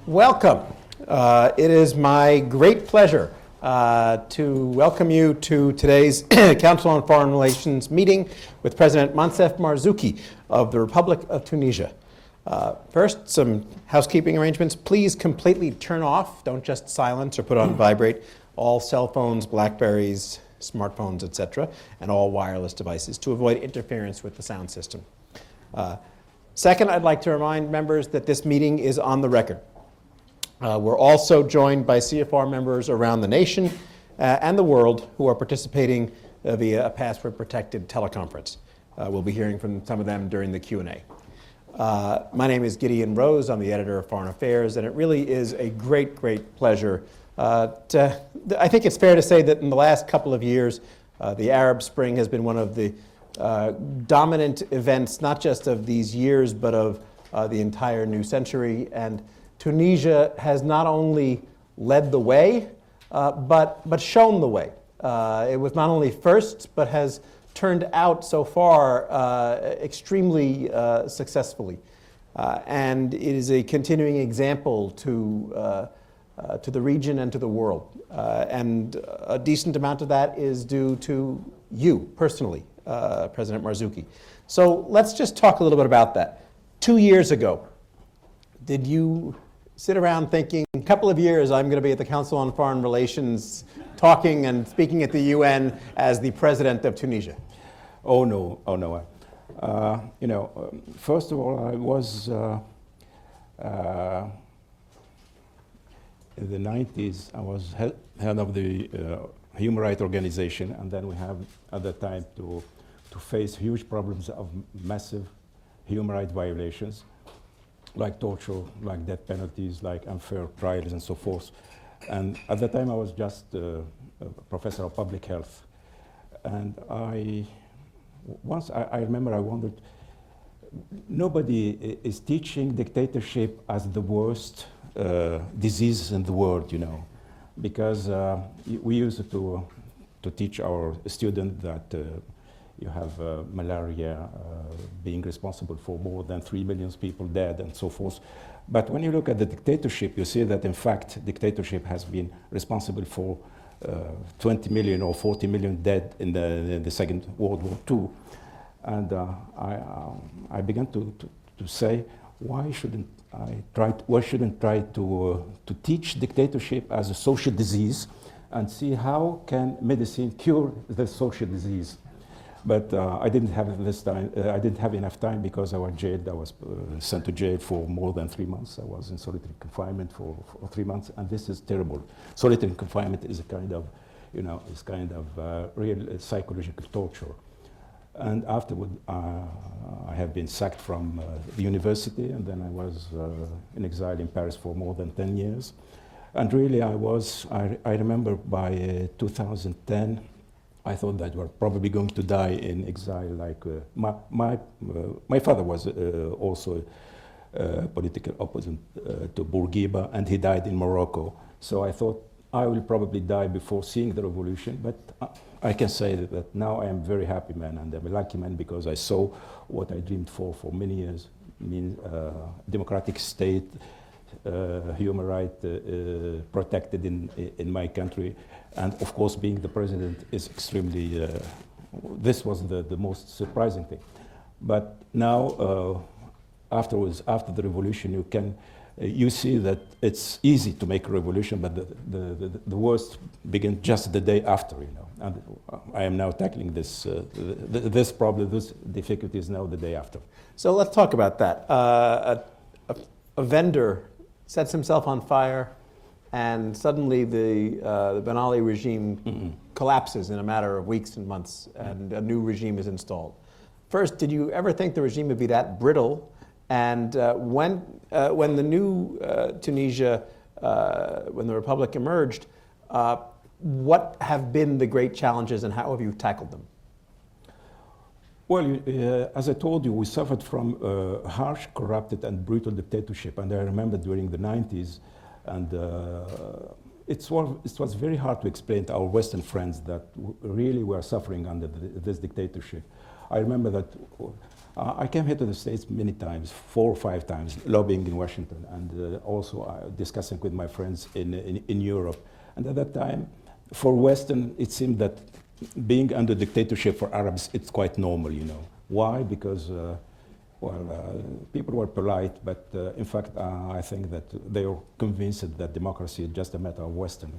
Welcome. It is my great pleasure to welcome you to today's Council on Foreign Relations meeting with President Marrzouki of the Republic of Tunisia. First, some housekeeping arrangements. Please completely turn off, don't just silence or put on vibrate, all cell phones, Blackberries, smartphones, etc., and all wireless devices to avoid interference with the sound system. Second, I'd like to remind members that this meeting is on the record. We're also joined by CFR members around the nation and the world who are participating via a password-protected teleconference. We'll be hearing from some of them during the Q&A. My name is Gideon Rose. I'm the editor of Foreign Affairs, and it really is a great pleasure. I think it's fair to say that in the last couple of years, the Arab Spring has been one of the dominant events, not just of these years, but of the entire new century. And Tunisia has not only led the way, but shown the way. It was not only first, but has turned out so far extremely successfully. And it is a continuing example to the region and to the world. And a decent amount of that is due to you personally, President Marrzouki. So let's just talk a little bit about that. 2 years ago, did you sit around thinking, a couple of years I'm going to be at the Council on Foreign Relations talking and speaking at the UN as the president of Tunisia? Oh no. First of all, I was in the 90s, I was head of the human rights organization, and then we have at the time to face huge problems of massive human rights violations, like torture, like death penalties, like unfair trials, and so forth. And at the time, I was just a professor of public health. And I remember I wondered, nobody is teaching dictatorship as the worst disease in the world, because we used to teach our students that you have malaria being responsible for more than 3 million people dead and so forth. But when you look at the dictatorship, you see that in fact dictatorship has been responsible for 20 million or 40 million dead in the Second World War II. And I began to say, why shouldn't I try to teach dictatorship as a social disease and see how can medicine cure the social disease? But I didn't have this time. I didn't have enough time because I was jailed. I was sent to jail for more than 3 months. I was in solitary confinement for 3 months, and this is terrible. Solitary confinement is a kind of, real psychological torture. And afterward, I have been sacked from the university, and then I was in exile in Paris for more than 10 years. And really, I remember by 2010, I thought that we were probably going to die in exile. Like my father was also a political opponent to Bourguiba, and he died in Morocco. So I thought I will probably die before seeing the revolution. But I can say that now I am a very happy man, and I'm a lucky man because I saw what I dreamed for many years. Democratic state, human rights protected in my country. And of course, being the president is extremely, this was the most surprising thing. But now, afterwards, after the revolution, you see that it's easy to make a revolution, but the worst begins just the day after, And I am now tackling this, this problem, this difficulties now the day after. So let's talk about that. A vendor sets himself on fire, and suddenly the Ben Ali regime collapses in a matter of weeks and months, and a new regime is installed. First, did you ever think the regime would be that brittle? And when the new Tunisia, when the Republic emerged, what have been the great challenges and how have you tackled them? Well, as I told you, we suffered from harsh, corrupted, and brutal dictatorship. And I remember during the 90s, and it was very hard to explain to our Western friends that really were suffering under this dictatorship. I remember that I came here to the States many times, 4 or 5 times, lobbying in Washington, and also discussing with my friends in Europe. And at that time, for Western, it seemed that being under dictatorship for Arabs, it's quite normal, you know. Why? Because, people were polite, but in fact, I think that they were convinced that democracy is just a matter of Western.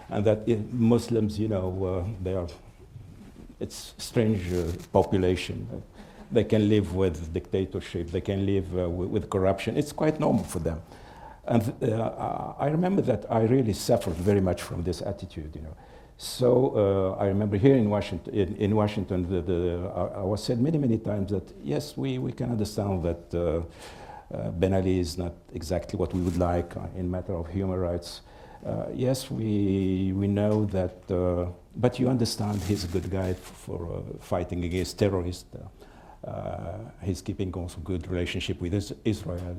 And that Muslims, you know, it's strange population. They can live with dictatorship, they can live with corruption. It's quite normal for them. And I remember that I really suffered very much from this attitude, you know. So I remember here in Washington, I was said many, many times that, yes, we can understand that Ben Ali is not exactly what we would like in matter of human rights. Yes, we know that, but you understand he's a good guy for fighting against terrorists. He's keeping also good relationship with Israel,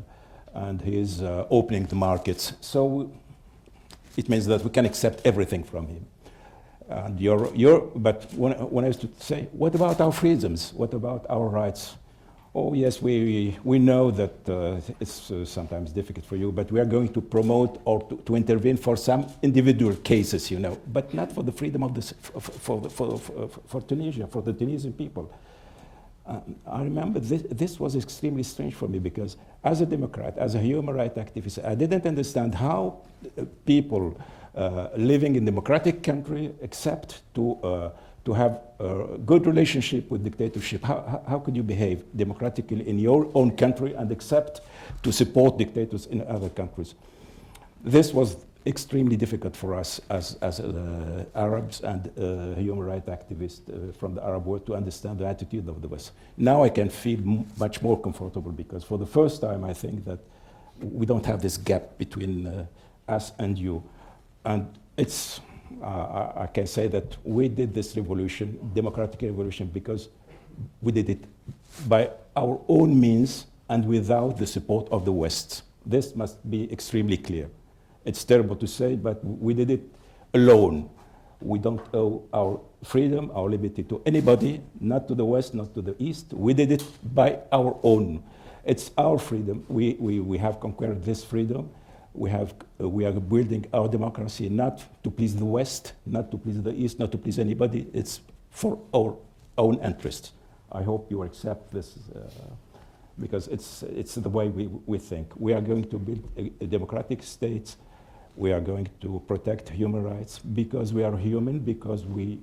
and he's opening the markets. So it means that we can accept everything from him. And but when I used to say, what about our freedoms? What about our rights? Oh yes, we know that it's sometimes difficult for you, but we are going to promote or to intervene for some individual cases, you know, but not for the freedom of for Tunisia, for the Tunisian people. I remember this was extremely strange for me, because as a Democrat, as a human rights activist, I didn't understand how people living in democratic country accept to have a good relationship with dictatorship. How could you behave democratically in your own country and accept to support dictators in other countries? This was extremely difficult for us as Arabs and human rights activists from the Arab world to understand the attitude of the West. Now I can feel much more comfortable, because for the first time I think that we don't have this gap between us and you. And it's, I can say that we did this revolution, democratic revolution, because we did it by our own means and without the support of the West. This must be extremely clear. It's terrible to say, but we did it alone. We don't owe our freedom, our liberty to anybody, not to the West, not to the East. We did it by our own. It's our freedom. We have conquered this freedom. We are building our democracy not to please the West, not to please the East, not to please anybody. It's for our own interest. I hope you accept this, because it's the way we think. We are going to build a democratic state. We are going to protect human rights because we are human, because we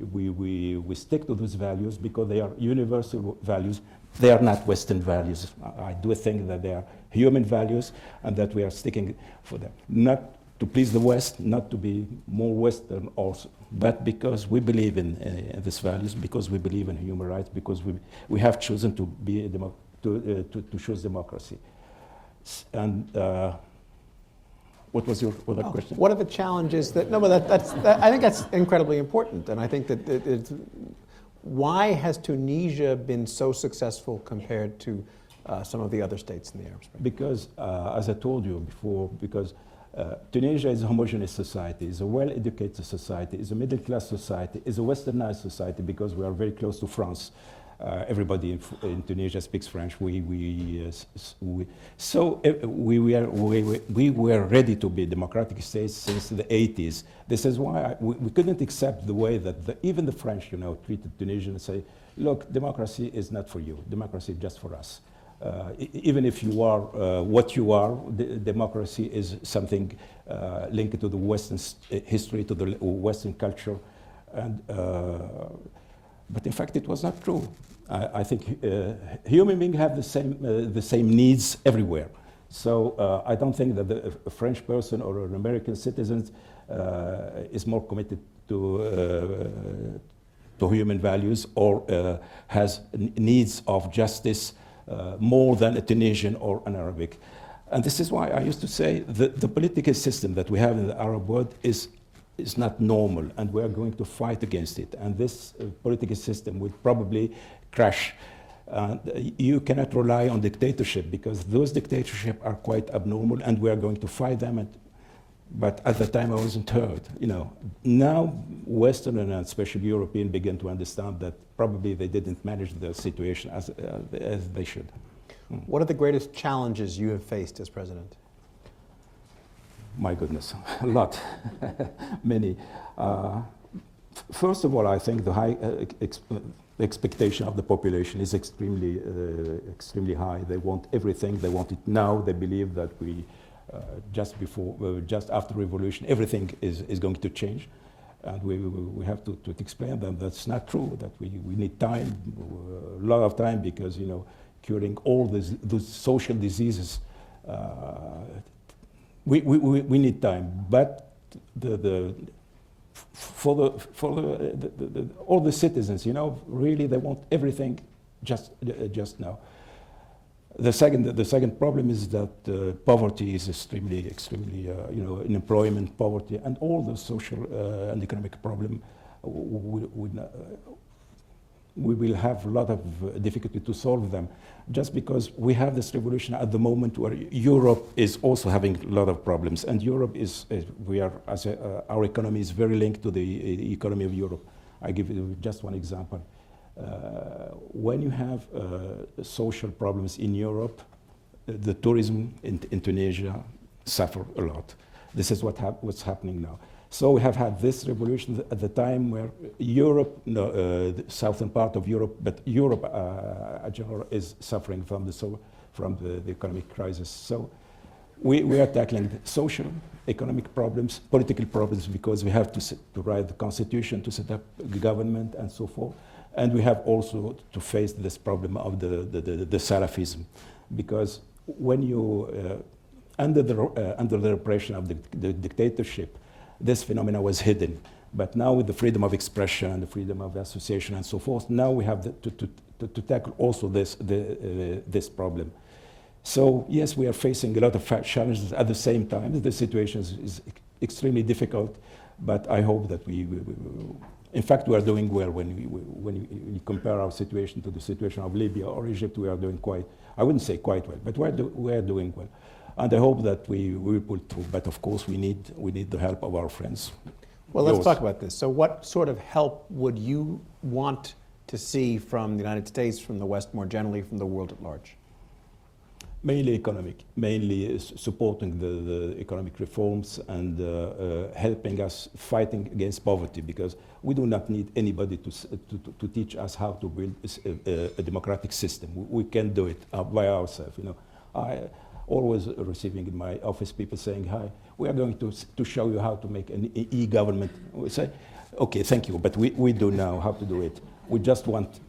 stick to those values, because they are universal values. They are not Western values. I do think that they are human values, and that we are sticking for them. Not to please the West, not to be more Western also, but because we believe in these values, because we believe in human rights, because we have chosen to be to choose democracy. And what was your other question? What are the challenges that? No, but I think that's incredibly important, and I think that why has Tunisia been so successful compared to some of the other states in the Arab Spring? Because, as I told you before, because Tunisia is a homogeneous society, is a well-educated society, is a middle-class society, is a westernized society, because we are very close to France. Everybody in Tunisia speaks French. So we were ready to be a democratic state since the 80s. This is why we couldn't accept the way that even the French, you know, treated Tunisia and say, look, democracy is not for you. Democracy is just for us. Even if you are what you are, democracy is something linked to the Western history, to the Western culture. And, but in fact, it was not true. I think human beings have the same needs everywhere. So I don't think that a French person or an American citizen is more committed to human values or has needs of justice more than a Tunisian or an Arabic. And this is why I used to say the political system that we have in the Arab world is not normal, and we are going to fight against it. And this political system will probably crash. You cannot rely on dictatorship, because those dictatorships are quite abnormal, and we are going to fight them. And But at the time, I wasn't heard. Now Western and especially European begin to understand that probably they didn't manage the situation as they should. What are the greatest challenges you have faced as president? My goodness, a lot, many. First of all, I think the high expectation of the population is extremely high. They want everything. They want it now. They believe that just after revolution, everything is going to change, and we have to explain them that's not true. That we need time, a lot of time, because curing all those social diseases, we need time. But all the citizens, really they want everything just now. The second problem is that poverty is extremely, unemployment, poverty, and all the social and economic problem. We will have a lot of difficulty to solve them, just because we have this revolution at the moment where Europe is also having a lot of problems, and Europe our economy is very linked to the economy of Europe. I give you just one example. When you have social problems in Europe, the tourism in Tunisia suffer a lot. This is what's happening now. So we have had this revolution at the time where Europe, the southern part of Europe, but Europe in general is suffering from the economic crisis. So we are tackling the social, economic problems, political problems, because we have to write the constitution, to set up the government, and so forth. And we have also to face this problem of the Salafism, because when you under the repression of the dictatorship, this phenomena was hidden. But now with the freedom of expression and the freedom of association and so forth, now we have to tackle also this problem. So yes, we are facing a lot of challenges at the same time. The situation is extremely difficult, but I hope that in fact, we are doing well when we compare our situation to the situation of Libya or Egypt. We are doing I wouldn't say quite well, but we are doing well. And I hope that we will pull through. But of course, we need the help of our friends. Well, let's talk about this. So what sort of help would you want to see from the United States, from the West more generally, from the world at large? Mainly economic, mainly supporting the economic reforms and helping us fighting against poverty, because we do not need anybody to teach us how to build a democratic system. We can do it by ourselves. I always receiving in my office people saying, "Hi, we are going to show you how to make an e-government." We say, "Okay, thank you, but we do know how to do it. We just want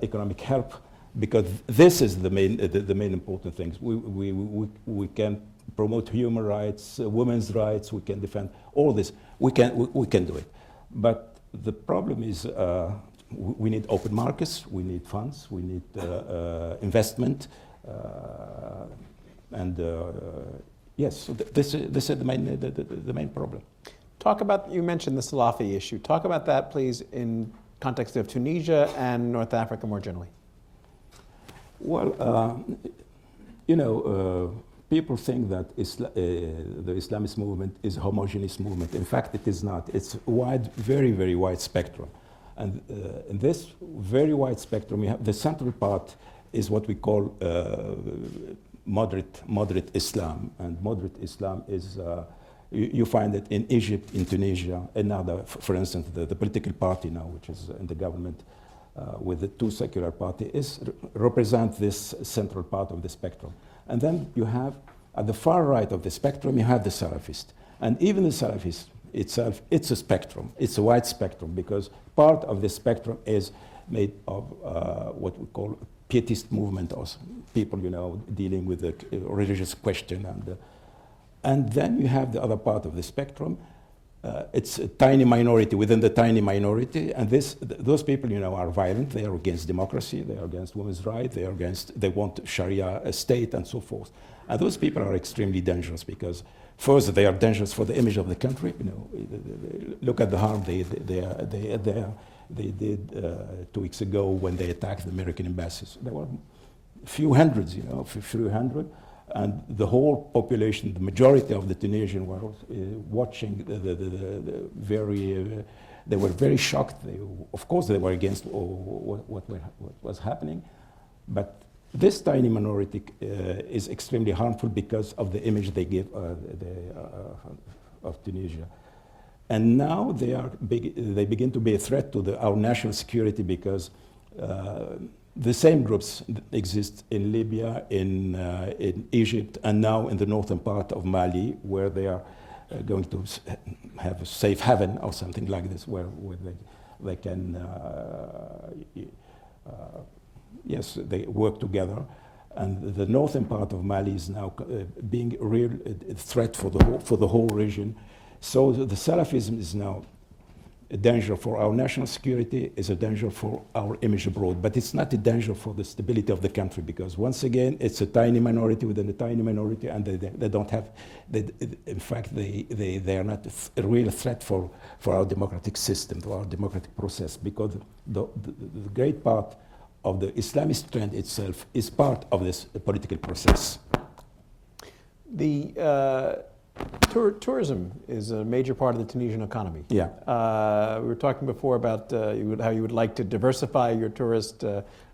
economic help." Because this is the main important things. We can promote human rights, women's rights. We can defend all this. We can do it. But the problem is we need open markets. We need funds. We need investment. Yes, so this is the main problem. You mentioned the Salafi issue. Talk about that, please, in context of Tunisia and North Africa more generally. Well, people think that the Islamist movement is a homogeneous movement. In fact, it is not. It's wide, very, very wide spectrum. And in this very wide spectrum, we have the central part is what we call moderate Islam. And moderate Islam is, you find it in Egypt, in Tunisia, and now, for instance, the political party now, which is in the government, with the two secular parties, represent this central part of the spectrum. And then you have, at the far right of the spectrum, you have the Salafist. And even the Salafist itself, it's a spectrum. It's a wide spectrum, because part of the spectrum is made of what we call pietist movement, or people, dealing with the religious question. And then you have the other part of the spectrum. It's a tiny minority within the tiny minority, and those people, are violent. They are against democracy. They are against women's rights. They want Sharia state and so forth. And those people are extremely dangerous, because first they are dangerous for the image of the country. Look at the harm they did 2 weeks ago when they attacked the American embassies. There were a few hundreds, a few hundred. And the whole population, the majority of the Tunisians were watching the very, they were very shocked. Of course, they were against what was happening, but this tiny minority is extremely harmful because of the image they give of Tunisia. And now they begin to be a threat to our national security because the same groups exist in Libya, in Egypt, and now in the northern part of Mali, where they are going to have a safe haven or something like this, where they can, yes, they work together. And the northern part of Mali is now being a real threat for the whole region. So the Salafism is now a danger for our national security, is a danger for our image abroad, but it's not a danger for the stability of the country, because once again, it's a tiny minority within a tiny minority, and they don't have, in fact, they are not a real threat for our democratic system, for our democratic process, because the great part of the Islamist trend itself is part of this political process. The tourism is a major part of the Tunisian economy. Yeah. We were talking before about how you would like to diversify your tourist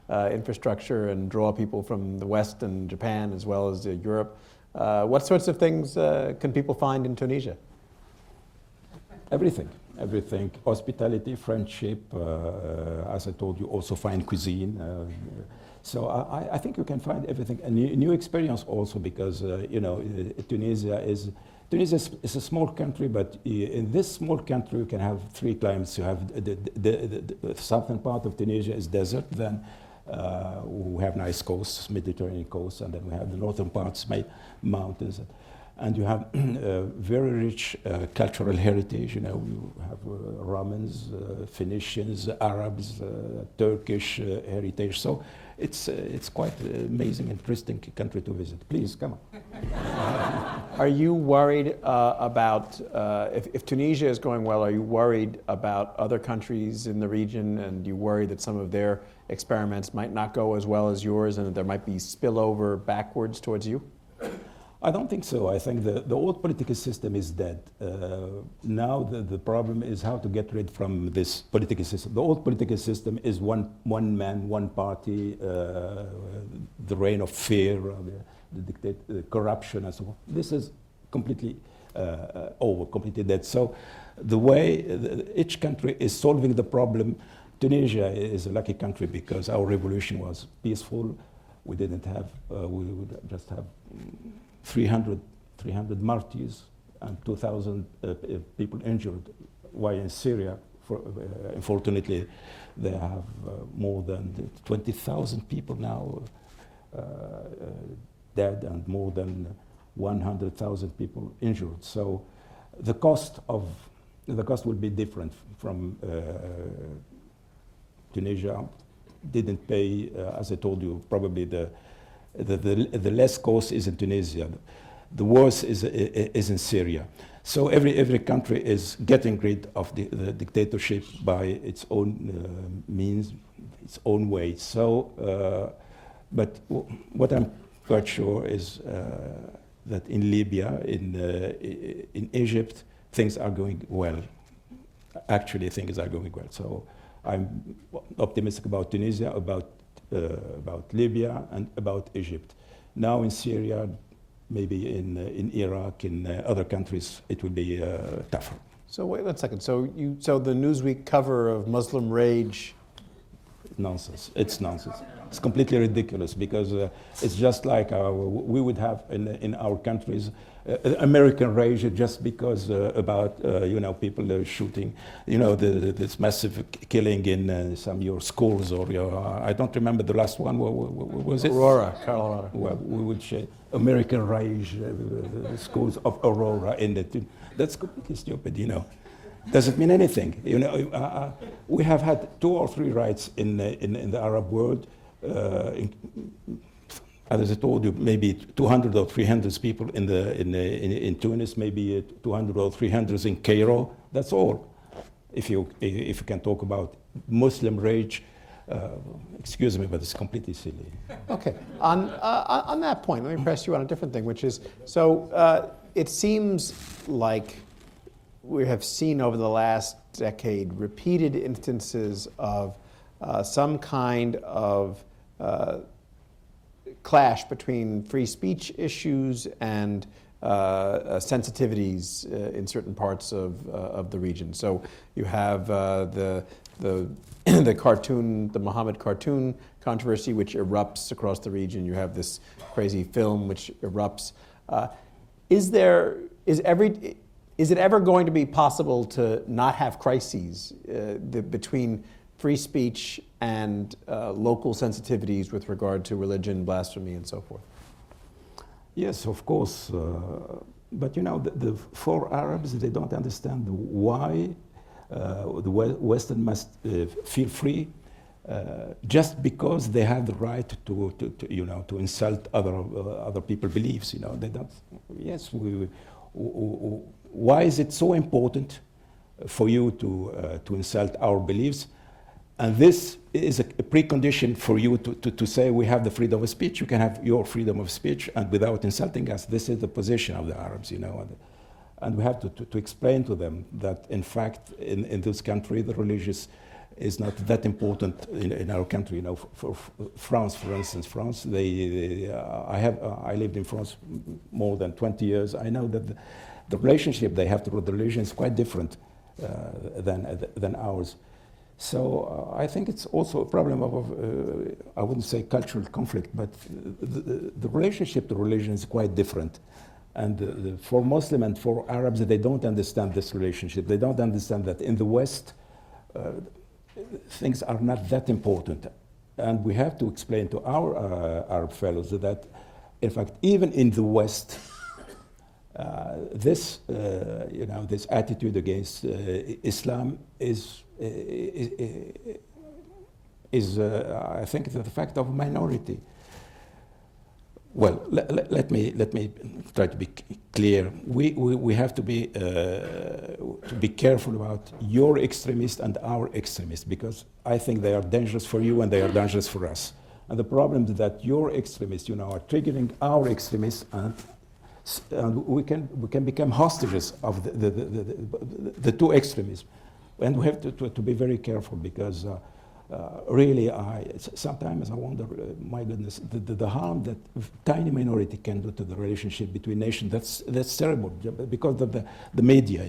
infrastructure and draw people from the West and Japan as well as Europe. What sorts of things can people find in Tunisia? Everything. Everything. Hospitality, friendship, as I told you, also fine cuisine. So I think you can find everything. A new experience also, because you know, Tunisia is a small country, but in this small country you can have three climates. You have the southern part of Tunisia is desert, then we have nice coasts, Mediterranean coasts, and then we have the northern parts, mountains. And you have very rich cultural heritage. You know, you have Romans, Phoenicians, Arabs, Turkish heritage. So it's quite an amazing, interesting country to visit. Please come on. Are you worried about if Tunisia is going well? Are you worried about other countries in the region, and you worry that some of their experiments might not go as well as yours, and that there might be spillover backwards towards you? I don't think so. I think the old political system is dead. Now the problem is how to get rid from this political system. The old political system is one man, one party, the reign of fear, the corruption and so on. This is completely over, completely dead. So the way each country is solving the problem, Tunisia is a lucky country because our revolution was peaceful. We didn't have, we would just have 300 martyrs and 2,000 people injured. While in Syria, unfortunately, they have more than 20,000 people now dead and more than 100,000 people injured. So the cost will be different from Tunisia. Didn't pay, as I told you, probably the less cost is in Tunisia. The worst is in Syria. So every country is getting rid of the dictatorship by its own means, its own way. So, but what I'm quite sure is that in Libya, in Egypt, things are going well. Actually, things are going well. So I'm optimistic about Tunisia, about Libya, and about Egypt. Now in Syria, maybe in Iraq, in other countries, it will be tougher. So wait one second. So the Newsweek cover of Muslim Rage. Nonsense. It's nonsense. It's completely ridiculous because it's just like we would have in our countries American rage just because about you know, people shooting, you know, this massive killing in some your schools or your I don't remember the last one. What was it? Aurora, Colorado. Well, we would say American rage, the schools of Aurora in the. That's completely stupid, you know. Doesn't mean anything. You know, we have had 2 or 3 riots in the Arab world. As I told you, maybe 200 or 300 people in Tunis, maybe 200 or 300 in Cairo. That's all. If you can talk about Muslim rage, Excuse me, but it's completely silly. Okay. On that point, let me press you on a different thing, which is, so it seems like we have seen over the last decade repeated instances of some kind of clash between free speech issues and sensitivities in certain parts of the region. So you have the cartoon, the Muhammad cartoon controversy, which erupts across the region. You have this crazy film which erupts. Is it ever going to be possible to not have crises between free speech and local sensitivities with regard to religion, blasphemy, and so forth? Yes, of course. But you know, for Arabs, they don't understand why the Western must feel free just because they have the right to insult other people's beliefs. You know, they don't. Yes, why is it so important for you to insult our beliefs? And this is a precondition for you to say we have the freedom of speech. You can have your freedom of speech and without insulting us. This is the position of the Arabs, you know. And we have to explain to them that, in fact, in this country, the religious is not that important in our country. You know, for France, for instance, I lived in France more than 20 years. I know that the relationship they have to the religion is quite different than ours. So I think it's also a problem of, I wouldn't say cultural conflict, but the relationship to religion is quite different. And for Muslim and for Arabs, they don't understand this relationship. They don't understand that in the West, things are not that important. And we have to explain to our Arab fellows that, in fact, even in the West, this attitude against Islam is I think, the fact of a minority. Well, let me try to be clear. We have to be careful about your extremists and our extremists, because I think they are dangerous for you and they are dangerous for us. And the problem is that your extremists, are triggering our extremists, and we can become hostages of the two extremisms. And we have to be very careful, because really, sometimes I wonder, my goodness, the harm that tiny minority can do to the relationship between nations, that's terrible, because of the media,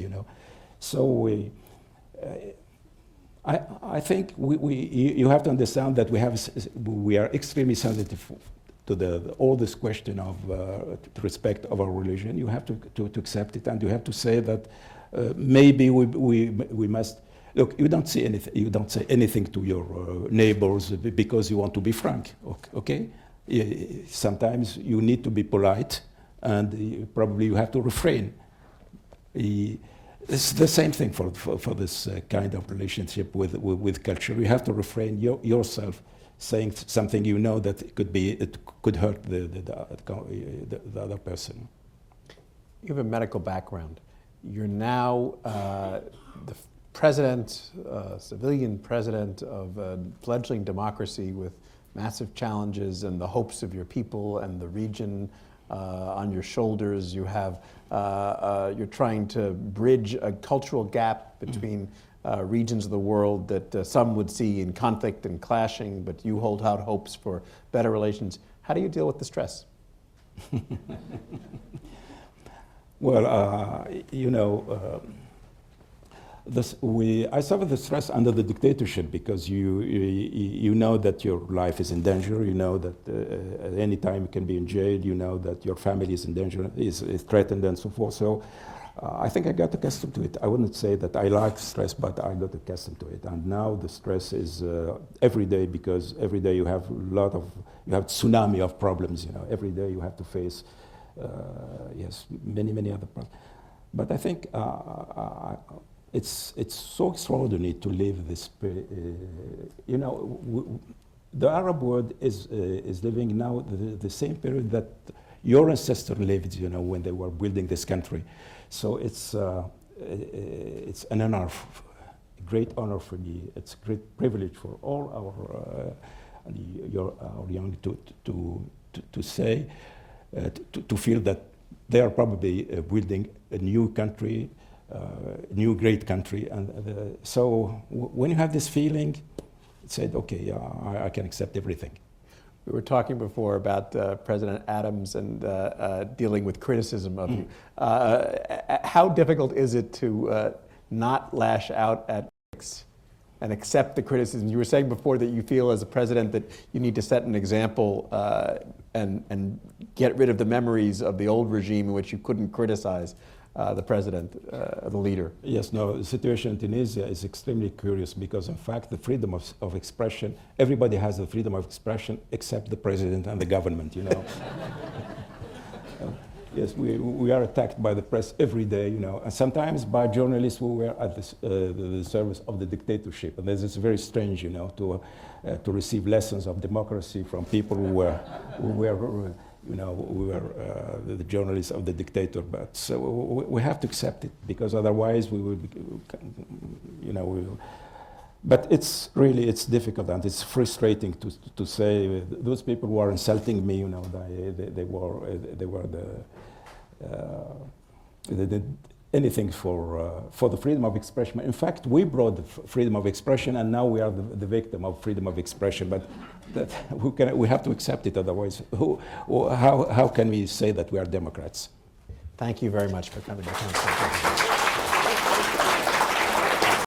So I think you have to understand that we are extremely sensitive to all this question of respect of our religion. You have to accept it, and you have to say that maybe we must. Look, you don't say anything to your neighbors because you want to be frank, okay? Sometimes you need to be polite, and probably you have to refrain. It's the same thing for this kind of relationship with culture. You have to refrain yourself saying something that it could hurt the other person. You have a medical background. You're now the president, civilian president of a fledgling democracy with massive challenges and the hopes of your people and the region on your shoulders. You have, you're trying to bridge a cultural gap between regions of the world that some would see in conflict and clashing, but you hold out hopes for better relations. How do you deal with the stress? Well, I suffer the stress under the dictatorship, because you know that your life is in danger. You know that at any time you can be in jail. You know that your family is in danger, is threatened, and so forth. So I think I got accustomed to it. I wouldn't say that I like stress, but I got accustomed to it. And now the stress is every day, because every day you have tsunami of problems. Every day you have to face many other problems. But I think it's so extraordinary to live this. The Arab world is living now the same period that your ancestors lived. When they were building this country. So it's an honor a great honor for me. It's a great privilege for all our young to say, to feel that they are probably building a new country, a new great country. And so when you have this feeling, it said, okay, yeah, I can accept everything. We were talking before about President Adams and dealing with criticism of you. How difficult is it to not lash out at critics and accept the criticism? You were saying before that you feel as a president that you need to set an example and get rid of the memories of the old regime in which you couldn't criticize the president, the leader. Yes, no, the situation in Tunisia is extremely curious because, in fact, the freedom of expression, everybody has the freedom of expression except the president and the government, you know. Yes, we are attacked by the press every day, you know, and sometimes by journalists who were at the service of the dictatorship. And this is very strange, you know, to receive lessons of democracy from people who were you know, we were the journalists of the dictator, but so we have to accept it because otherwise we will be, you know, we will. But it's really, it's difficult and it's frustrating to say those people who are insulting me, you know, they did anything for the freedom of expression. In fact, we brought the freedom of expression, and now we are the victim of freedom of expression. But we have to accept it. Otherwise, how can we say that we are Democrats? Thank you very much for coming to council.